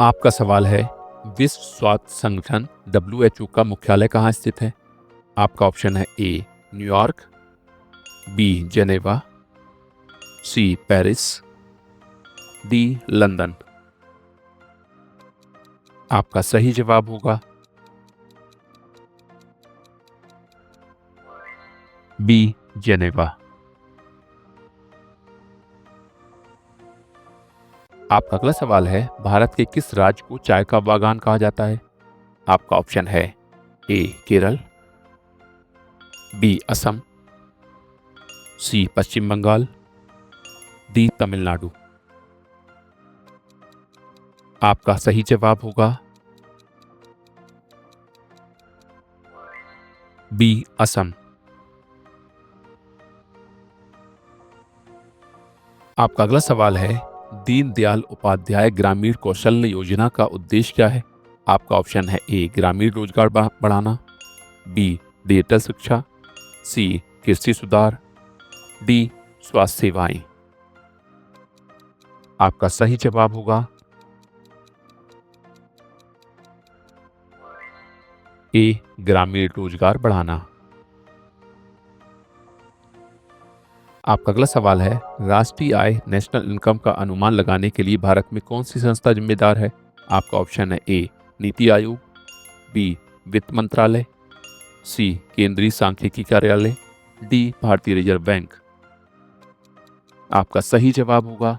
आपका सवाल है, विश्व स्वास्थ्य संगठन WHO का मुख्यालय कहाँ स्थित है? आपका ऑप्शन है A New York, B Geneva, C Paris, D London. आपका सही जवाब होगा बी जेनेवा। आपका अगला सवाल है, भारत के किस राज्य को चाय का बागान कहा जाता है? आपका ऑप्शन है ए केरल, बी असम, सी पश्चिम बंगाल, डी तमिलनाडु। आपका सही जवाब होगा बी असम। आपका अगला सवाल है, दीनदयाल उपाध्याय ग्रामीण कौशल्य योजना का उद्देश्य क्या है? आपका ऑप्शन है ए ग्रामीण रोजगार बढ़ाना, बी डिजिटल शिक्षा, सी कृषि सुधार, डी स्वास्थ्य सेवाएं। आपका सही जवाब होगा ए ग्रामीण रोजगार बढ़ाना। आपका अगला सवाल है, राष्ट्रीय आय नेशनल इनकम का अनुमान लगाने के लिए भारत में कौन सी संस्था जिम्मेदार है? आपका ऑप्शन है ए नीति आयोग, बी वित्त मंत्रालय, सी केंद्रीय सांख्यिकी कार्यालय, डी भारतीय रिजर्व बैंक। आपका सही जवाब होगा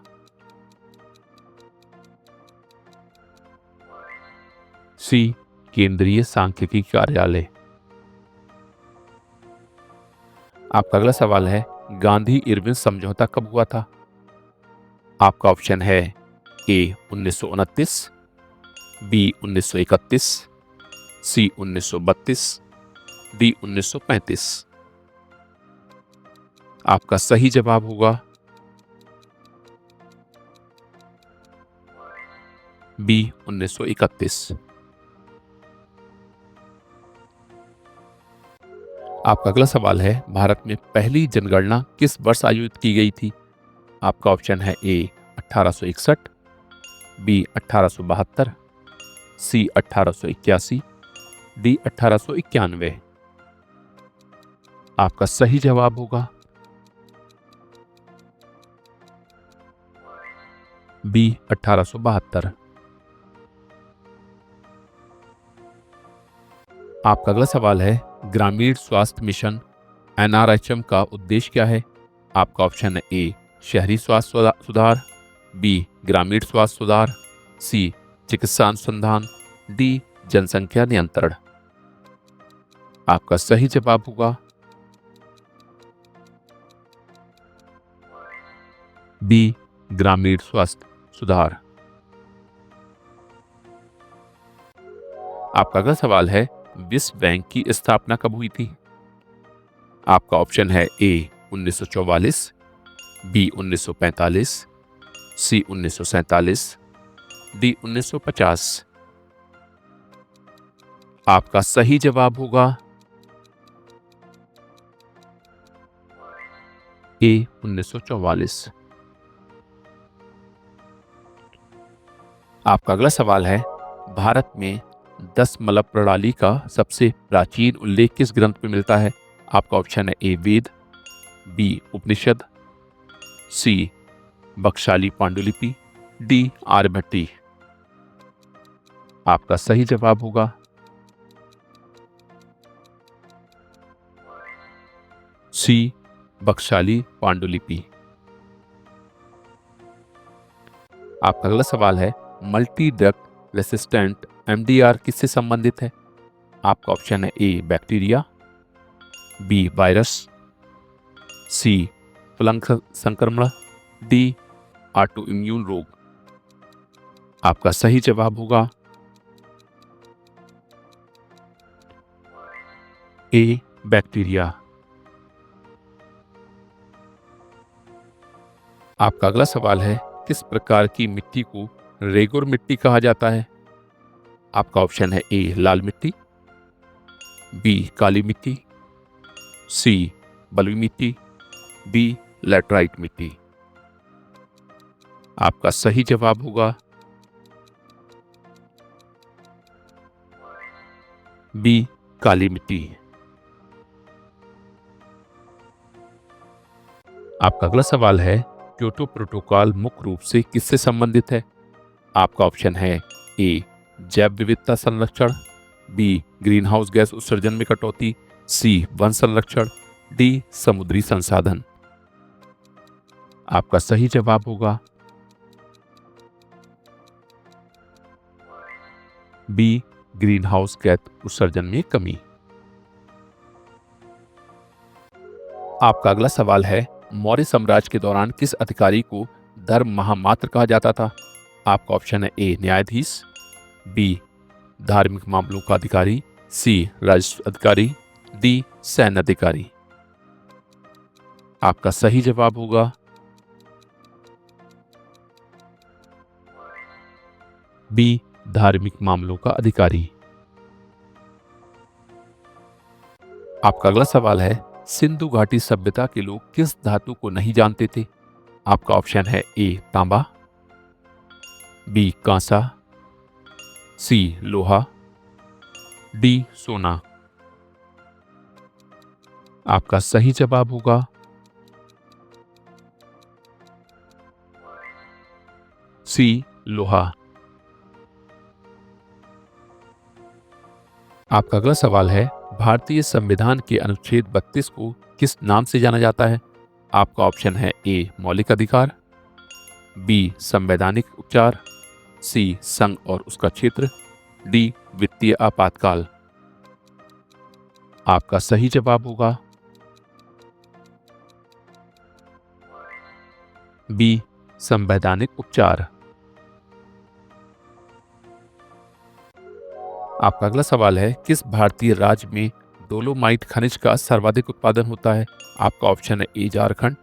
सी केंद्रीय सांख्यिकी कार्यालय। आपका अगला सवाल है, गांधी इरविन समझौता कब हुआ था? आपका ऑप्शन है ए 1929, बी 1931, सी 1932, डी 1935। आपका सही जवाब होगा बी 1931। आपका अगला सवाल है, भारत में पहली जनगणना किस वर्ष आयोजित की गई थी? आपका ऑप्शन है ए 1861, बी 1872, सी 1881, डी 1891। आपका सही जवाब होगा बी 1872। आपका अगला सवाल है, ग्रामीण स्वास्थ्य मिशन NRHM का उद्देश्य क्या है? आपका ऑप्शन है ए शहरी स्वास्थ्य सुधार, बी ग्रामीण स्वास्थ्य सुधार, सी चिकित्सा अनुसंधान, डी जनसंख्या नियंत्रण। आपका सही जवाब होगा बी ग्रामीण स्वास्थ्य सुधार। आपका अगला सवाल है, विश्व बैंक की स्थापना कब हुई थी? आपका ऑप्शन है ए 1944, बी 1945, सी 1947, डी 1950। आपका सही जवाब होगा ए 1944। आपका अगला सवाल है, भारत में 10 मलय प्रणाली का सबसे प्राचीन उल्लेख किस ग्रंथ में मिलता है? आपका ऑप्शन है ए वेद, बी उपनिषद, सी बख्शाली पांडुलिपि, डी आर्यभट्टी। आपका सही जवाब होगा सी बख्शाली पांडुलिपि। आपका अगला सवाल है, मल्टी ड्रग रेसिस्टेंट MDR किससे संबंधित है? आपका ऑप्शन है ए बैक्टीरिया, बी वायरस, सी फ्लंग संक्रमण, डी ऑटो इम्यून रोग। आपका सही जवाब होगा ए बैक्टीरिया। आपका अगला सवाल है, किस प्रकार की मिट्टी को रेगुर मिट्टी कहा जाता है? आपका ऑप्शन है ए लाल मिट्टी, बी काली मिट्टी, सी बलुई मिट्टी, डी लैटराइट मिट्टी। आपका सही जवाब होगा बी काली मिट्टी। आपका अगला सवाल है, क्योटो प्रोटोकॉल मुख्य रूप से किससे संबंधित है? आपका ऑप्शन है ए जैव विविधता संरक्षण, बी ग्रीन हाउस गैस उत्सर्जन में कटौती, सी वन संरक्षण, डी समुद्री संसाधन। आपका सही जवाब होगा बी ग्रीन हाउस गैस उत्सर्जन में कमी। आपका अगला सवाल है, मौर्य साम्राज्य के दौरान किस अधिकारी को धर्म महामात्र कहा जाता था? आपका ऑप्शन है ए न्यायाधीश, बी धार्मिक मामलों का अधिकारी, सी राजस्व अधिकारी, डी सैन्य अधिकारी। आपका सही जवाब होगा बी धार्मिक मामलों का अधिकारी। आपका अगला सवाल है, सिंधु घाटी सभ्यता के लोग किस धातु को नहीं जानते थे? आपका ऑप्शन है ए तांबा, बी कांसा, सी लोहा, डी सोना। आपका सही जवाब होगा सी लोहा। आपका अगला सवाल है, भारतीय संविधान के अनुच्छेद 32 को किस नाम से जाना जाता है? आपका ऑप्शन है ए मौलिक अधिकार, बी संवैधानिक उपचार, सी संघ और उसका क्षेत्र, डी वित्तीय आपातकाल। आपका सही जवाब होगा बी संवैधानिक उपचार। आपका अगला सवाल है, किस भारतीय राज्य में डोलोमाइट खनिज का सर्वाधिक उत्पादन होता है? आपका ऑप्शन है ए झारखंड,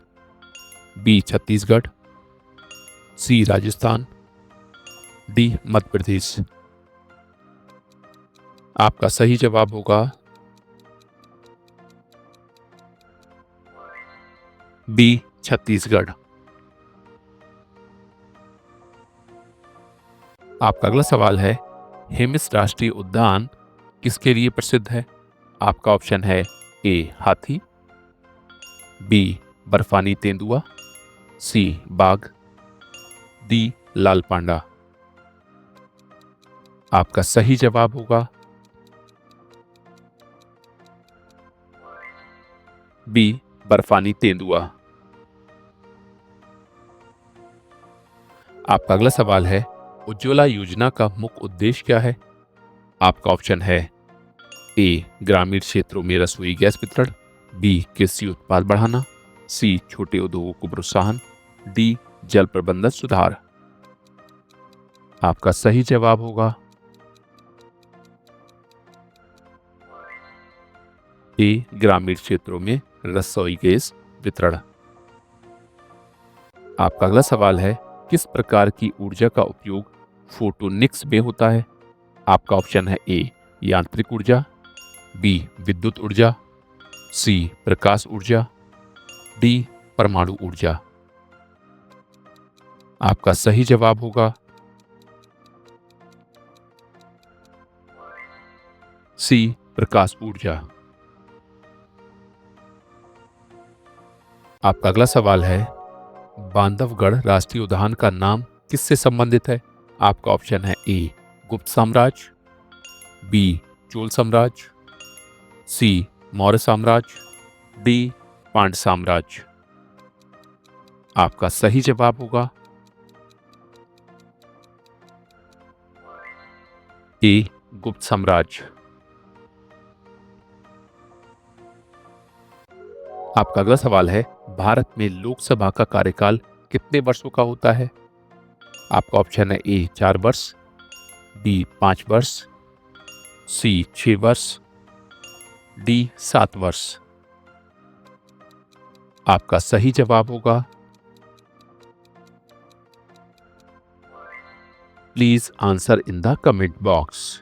बी छत्तीसगढ़, सी राजस्थान, डी मध्य प्रदेश। आपका सही जवाब होगा बी छत्तीसगढ़। आपका अगला सवाल है, हेमिस राष्ट्रीय उद्यान किसके लिए प्रसिद्ध है? आपका ऑप्शन है ए हाथी, बी बर्फानी तेंदुआ, सी बाघ, डी लाल पांडा। आपका सही जवाब होगा बी बर्फानी तेंदुआ। आपका अगला सवाल है, उज्ज्वला योजना का मुख्य उद्देश्य क्या है? आपका ऑप्शन है ए ग्रामीण क्षेत्रों में रसोई गैस वितरण, बी कृषि उत्पाद बढ़ाना, सी छोटे उद्योगों को प्रोत्साहन, डी जल प्रबंधन सुधार। आपका सही जवाब होगा ए ग्रामीण क्षेत्रों में रसोई गैस वितरण। आपका अगला सवाल है, किस प्रकार की ऊर्जा का उपयोग फोटोनिक्स में होता है? आपका ऑप्शन है ए यांत्रिक ऊर्जा, बी विद्युत ऊर्जा, सी प्रकाश ऊर्जा, डी परमाणु ऊर्जा। आपका सही जवाब होगा सी प्रकाश ऊर्जा। आपका अगला सवाल है, बांधवगढ़ राष्ट्रीय उद्यान का नाम किससे संबंधित है? आपका ऑप्शन है ए गुप्त साम्राज्य, बी चोल साम्राज्य, सी मौर्य साम्राज्य, डी पांड्य साम्राज्य। आपका सही जवाब होगा ए गुप्त साम्राज्य। आपका अगला सवाल है, भारत में लोकसभा का कार्यकाल कितने वर्षों का होता है? आपका ऑप्शन है ए 4 वर्ष, बी 5 वर्ष, सी 6 वर्ष, डी 7 वर्ष। आपका सही जवाब होगा please answer in the comment box.